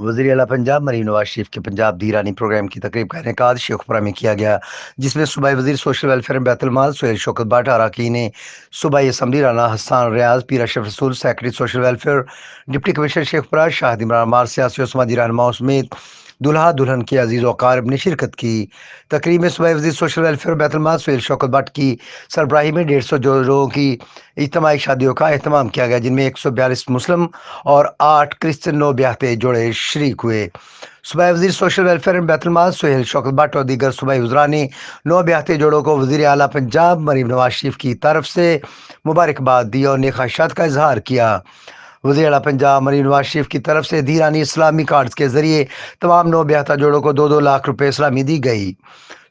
वज़ीर आला पंजाब मरीम नवाज शरीफ के पंजाब दी ईरानी प्रोग्राम की तकरीब का इनेकाद शेखपुरा में किया गया, जिसमें सूबाई वज़ीर सोशल वेलफेयर एंड बैतुल माल सुहेल शौकत भट्ट, अरकान सूबाई असम्बली राना हसन रियाज, पीर अशरफ रसूल, secretary social welfare, deputy commissioner Sheikhpura Shahid Imran मार, सियासी और समाजी रहनुमाओं समेत दुल्हा दुल्हन के अजीज़ व अकारिब ने शिरकत की। तकरीब में सूबाई वज़ीर सोशल वेलफेयर बैतुल माल सुहेल शौकत भट्ट की सरबराही में 150 जोड़ों की इज्तिमाई शादियों का अहतमाम किया गया, जिनमें 142 मुस्लिम और 8 क्रिश्चियन नौ ब्याहते जोड़े शरीक हुए। सूबाई वज़ीर सोशल वेलफेयर एंड बैतुल माल सुहेल शौकत भट्ट और दीगर सूबाई वज़रा ने नौ ब्याहते जोड़ों को वज़ीर आला पंजाब मरीम नवाज शरीफ की तरफ से मुबारकबाद दी और नेक ख्वाहिशात का इजहार किया। वज़ीर आला पंजाब मरीम नवाज शरीफ की तरफ से दी ईरानी इस्लामी कार्ड्स के जरिए तमाम नौ ब्याहता जोड़ों को 2-2 लाख रुपए इस्लामी दी गई।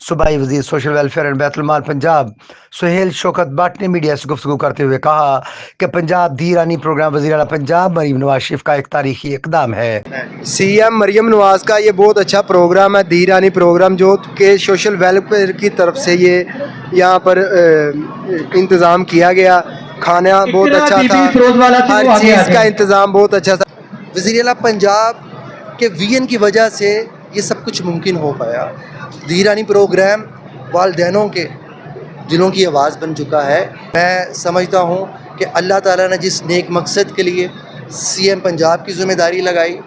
सूबाई वज़ीर सोशल वेलफेयर एंड बैतुल माल पंजाब सुहेल शौकत भट्ट ने मीडिया से गुफ्तगू करते हुए कहा कि पंजाब दी ईरानी प्रोग्राम वज़ीर आला पंजाब मरीम नवाज शरीफ का एक तारीखी इकदाम है। सीएम मरियम नवाज का ये बहुत अच्छा प्रोग्राम है, दी ईरानी प्रोग्राम, जो कि सोशल वेलफेयर की तरफ से ये यहाँ पर इंतज़ाम किया गया। खाना बहुत अच्छा था, हर चीज़ का इंतज़ाम बहुत अच्छा था। वज़ीर आला पंजाब के विजन की वजह से ये सब कुछ मुमकिन हो पाया। दी ईरानी प्रोग्राम वालिदैनों के दिलों की आवाज़ बन चुका है। मैं समझता हूँ कि अल्लाह ताला ने जिस नेक मकसद के लिए सीएम पंजाब की ज़िम्मेदारी लगाई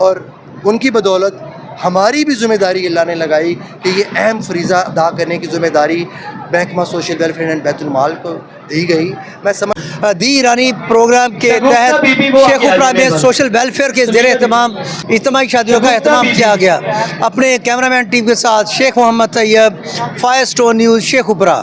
और उनकी बदौलत हमारी भी ज़िम्मेदारी अल्लाह ने लगाई कि ये अहम फरीज़ा अदा करने की ज़िम्मेदारी महकमा सोशल वेलफेयर एंड बैतुल माल को दी गई। मैं समझ दी ईरानी प्रोग्राम के तहत शेखपुरा में सोशल वेलफेयर के ज़रिए इज्तिमाई शादियों का एहतमाम किया गया। अपने कैमरामैन टीम के साथ Sheikh Mohammad Tayyab, Fire Stone News Sheikhpura.